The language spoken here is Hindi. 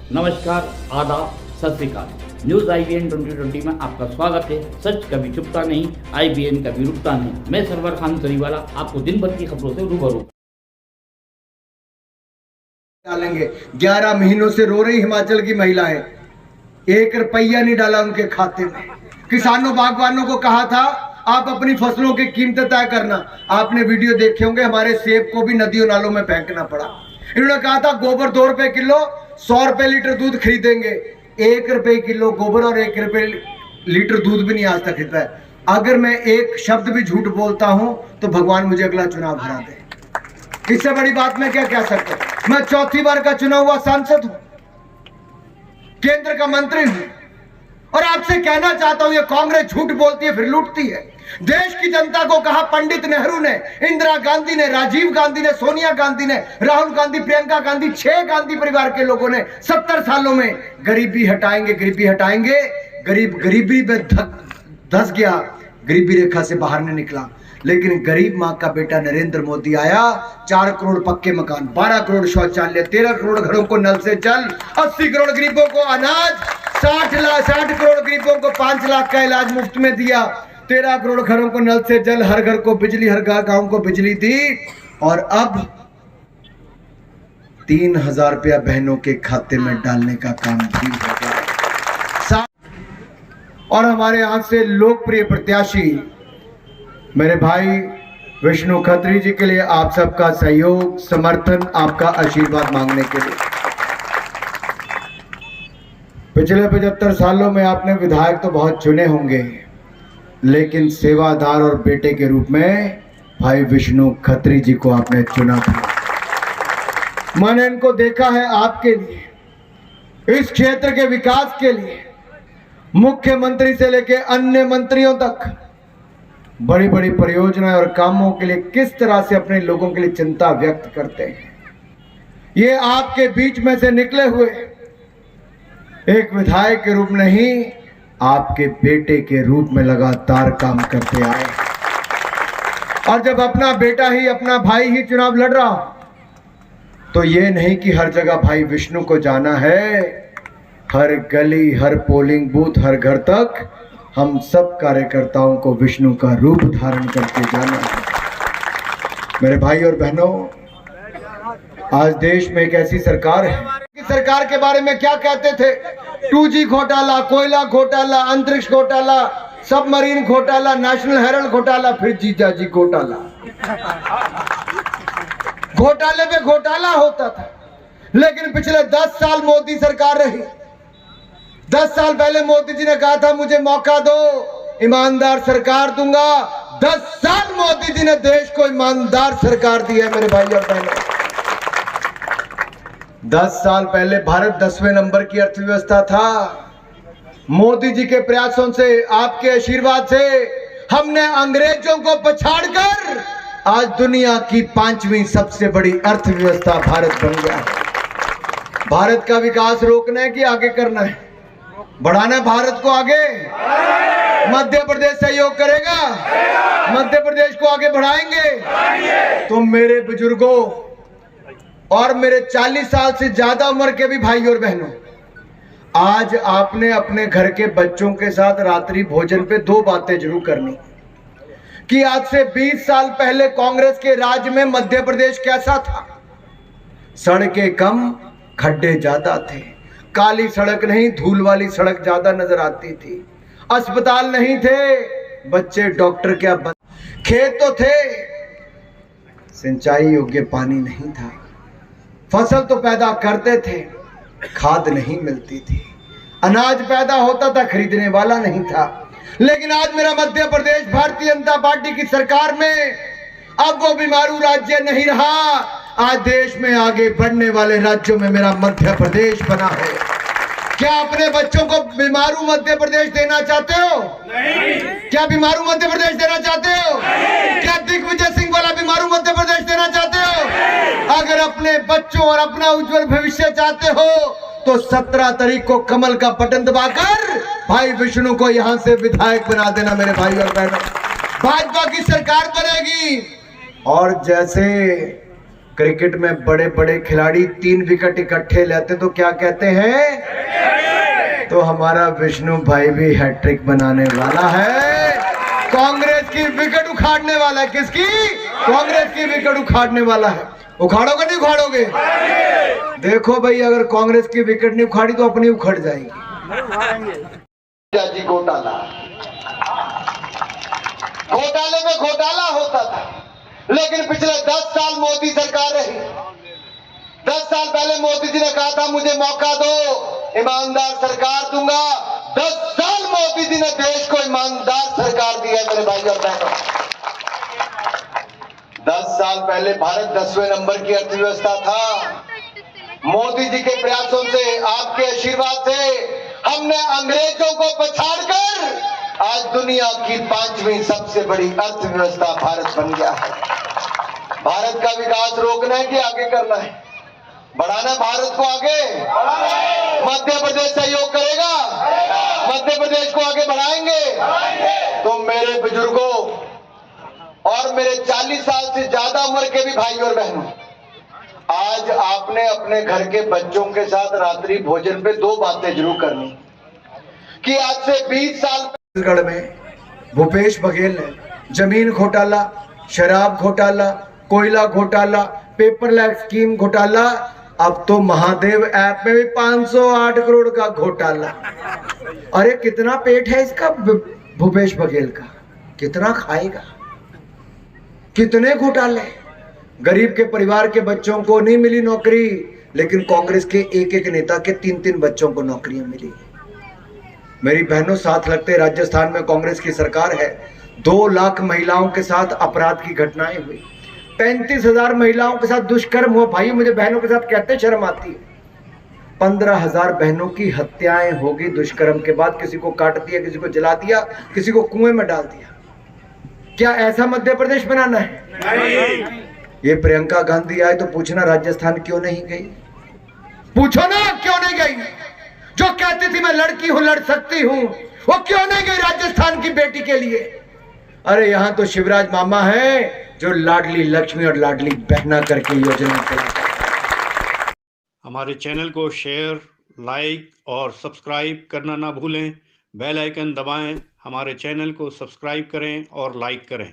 नमस्कार, आदाब, सत श्री अकाल। न्यूज IBN 2020 में आपका स्वागत है। सच कभी छुपता नहीं, IBN कभी रुकता नहीं। मैं सरवर खान तरीवाला आपको दिन भर की खबरों से रूबरू डालेंगे। 11 महीनों से रो रही हिमाचल की महिलाएं, 1 रुपया नहीं डाला उनके खाते में। किसानों बागवानों को कहा था आप अपनी फसलों की कीमतें तय करना। आपने वीडियो देखे होंगे, हमारे सेब को भी नदियों नालों में फेंकना पड़ा। इन्होंने कहा था गोबर 2 रुपए किलो, 100 रुपए लीटर दूध खरीदेंगे। 1 रुपए किलो गोबर और 1 रुपए लीटर दूध भी नहीं आज तक खरीदा है। अगर मैं एक शब्द भी झूठ बोलता हूं तो भगवान मुझे अगला चुनाव हरा दे। इससे बड़ी बात मैं क्या कह सकता हूं। मैं 4थी बार का चुना हुआ सांसद हूं, केंद्र का मंत्री हूं, और आपसे कहना चाहता हूं ये कांग्रेस झूठ बोलती है फिर लूटती है। देश की जनता को कहा पंडित नेहरू ने, इंदिरा गांधी ने, राजीव गांधी ने, सोनिया गांधी ने, राहुल गांधी, प्रियंका गांधी, 6 गांधी परिवार के लोगों ने 70 सालों में गरीबी हटाएंगे, गरीबी हटाएंगे। गरीबी में धस गया, गरीबी रेखा से बाहर नहीं निकला। लेकिन गरीब माँ का बेटा नरेंद्र मोदी आया, 4 करोड़ पक्के मकान, 12 करोड़ शौचालय, 13 करोड़ घरों को नल से जल, 80 करोड़ गरीबों को अनाज, 60 करोड़ गरीबों को 5 लाख का इलाज मुफ्त में दिया, 13 करोड़ घरों को नल से जल, हर घर को बिजली, हर गांव को बिजली दी। और अब 3000 रुपया बहनों के खाते में डालने का काम भी हो गया। और हमारे यहां से लोकप्रिय प्रत्याशी मेरे भाई विष्णु खत्री जी के लिए आप सबका सहयोग, समर्थन, आपका आशीर्वाद मांगने के लिए। पिछले 75 सालों में आपने विधायक तो बहुत चुने होंगे, लेकिन सेवादार और बेटे के रूप में भाई विष्णु खत्री जी को आपने चुना था। मैंने इनको देखा है आपके लिए, इस क्षेत्र के विकास के लिए, मुख्यमंत्री से लेकर अन्य मंत्रियों तक बड़ी बड़ी परियोजनाएं और कामों के लिए किस तरह से अपने लोगों के लिए चिंता व्यक्त करते हैं। ये आपके बीच में से निकले हुए एक विधायक के रूप में नहीं, आपके बेटे के रूप में लगातार काम करते आए। और जब अपना बेटा ही, अपना भाई ही चुनाव लड़ रहा तो ये नहीं कि हर जगह भाई विष्णु को जाना है। हर गली, हर पोलिंग बूथ, हर घर तक हम सब कार्यकर्ताओं को विष्णु का रूप धारण करके जाना है। मेरे भाई और बहनों, आज देश में एक ऐसी सरकार है कि सरकार के बारे में क्या कहते थे, 2G घोटाला, कोयला घोटाला, अंतरिक्ष घोटाला, सबमरीन घोटाला, नेशनल हेराल्ड घोटाला, फिर जीजाजी घोटाला। घोटाले पे घोटाला होता था। लेकिन पिछले 10 साल मोदी सरकार रही। 10 साल पहले मोदी जी ने कहा था मुझे मौका दो, ईमानदार सरकार दूंगा। 10 साल मोदी जी ने देश को ईमानदार सरकार दी है मेरे भाई और बहनों। 10 साल पहले भारत 10वें नंबर की अर्थव्यवस्था था। मोदी जी के प्रयासों से, आपके आशीर्वाद से हमने अंग्रेजों को पछाड़कर आज दुनिया की 5वीं सबसे बड़ी अर्थव्यवस्था भारत बन गया है। भारत का विकास रोकना है कि आगे करना है? बढ़ाना है भारत को आगे। मध्य प्रदेश सहयोग करेगा, मध्य प्रदेश को आगे बढ़ाएंगे। तो मेरे बुजुर्गों और मेरे 40 साल से ज्यादा उम्र के भी भाई और बहनों, आज आपने अपने घर के बच्चों के साथ रात्रि भोजन पे 2 बातें जरूर करनी कि आज से 20 साल पहले कांग्रेस के राज में मध्य प्रदेश कैसा था। सड़कें कम, खड्डे ज्यादा थे, काली सड़क नहीं, धूल वाली सड़क ज्यादा नजर आती थी, अस्पताल नहीं थे, बच्चे डॉक्टर क्या खेत तो थे, सिंचाई योग्य पानी नहीं था, फसल तो पैदा करते थे, खाद नहीं मिलती थी, अनाज पैदा होता था, खरीदने वाला नहीं था। लेकिन आज मेरा मध्य प्रदेश भारतीय जनता पार्टी की सरकार में अब वो बीमारू राज्य नहीं रहा। आज देश में आगे बढ़ने वाले राज्यों में मेरा मध्य प्रदेश बना है। क्या अपने बच्चों को बीमारू मध्य प्रदेश देना चाहते हो? नहीं। क्या बीमारू मध्य प्रदेश देना चाहते हो? नहीं। क्या दिग्विजय सिंह वाला बीमारू मध्य प्रदेश देना चाहते हो? नहीं। अगर अपने बच्चों और अपना उज्जवल भविष्य चाहते हो तो 17 तारीख को कमल का बटन दबाकर भाई विष्णु को यहां से विधायक बना देना मेरे भाई और बहनों। भाजपा की सरकार बनेगी और जैसे क्रिकेट में बड़े बड़े खिलाड़ी 3 विकेट इकट्ठे लेते तो क्या कहते हैं? तो हमारा विष्णु भाई भी हैट्रिक बनाने वाला है, कांग्रेस की विकेट उखाड़ने वाला है। किसकी? कांग्रेस की विकेट उखाड़ने वाला है। उखाड़ोगे नहीं उखाड़ोगे? देखो भाई, अगर कांग्रेस की विकेट नहीं उखाड़ी तो अपनी उखड़ जाएगी। जी घोटाले में घोटाला होता था, लेकिन पिछले 10 साल मोदी सरकार रही। 10 साल पहले मोदी जी ने कहा था मुझे मौका दो, ईमानदार सरकार दूंगा। 10 साल मोदी जी ने देश को ईमानदार सरकार दी है मेरे भाई और बहनों। 10 साल पहले भारत 10वें नंबर की अर्थव्यवस्था था। मोदी जी के प्रयासों से, आपके आशीर्वाद से हमने अंग्रेजों को पछाड़कर आज दुनिया की 5वीं सबसे बड़ी अर्थव्यवस्था भारत बन गया है। भारत का विकास रोकना है कि आगे करना है? बढ़ाना भारत को आगे। मध्य प्रदेश सहयोग करेगा, मध्य प्रदेश को आगे बढ़ाएंगे। तो मेरे बुजुर्गों और मेरे 40 साल से ज्यादा उम्र के भी भाई और बहनों, आज आपने अपने घर के बच्चों के साथ रात्रि भोजन पे 2 बातें जरूर करनी कि आज से 20 साल छत्तीसगढ़ में भूपेश बघेल ने जमीन घोटाला, शराब घोटाला, कोयला घोटाला, पेपर लैग स्कीम घोटाला, अब तो महादेव ऐप में भी 508 करोड़ का घोटाला। अरे कितना पेट है इसका भूपेश बघेल का, कितना खाएगा? कितने घोटाले? गरीब के परिवार के बच्चों को नहीं मिली नौकरी, लेकिन कांग्रेस के एक एक नेता के 3-3 बच्चों को नौकरियां मिली। मेरी बहनों, साथ लगते राजस्थान में कांग्रेस की सरकार है। 2 लाख महिलाओं के साथ अपराध की घटनाएं हुई, 35,000 महिलाओं के साथ दुष्कर्म हुआ। भाई मुझे बहनों के साथ कहते शर्म आती है। 15,000 बहनों की हत्याएं होगी दुष्कर्म के बाद। किसी को काट दिया, किसी को जला दिया, किसी को कुएं में डाल दिया। क्या ऐसा मध्य प्रदेश बनाना है? नहीं। ये प्रियंका गांधी आए तो पूछना राजस्थान क्यों नहीं गई? पूछो ना क्यों नहीं गई? जो कहती थी मैं लड़की हूं, लड़ सकती हूं, वो क्यों नहीं गई राजस्थान की बेटी के लिए? अरे यहां तो शिवराज मामा है जो लाडली लक्ष्मी और लाडली बहना करके योजना चलाते। हमारे चैनल को शेयर, लाइक और सब्सक्राइब करना ना भूलें। बेल आइकन दबाएं, हमारे चैनल को सब्सक्राइब करें और लाइक करें।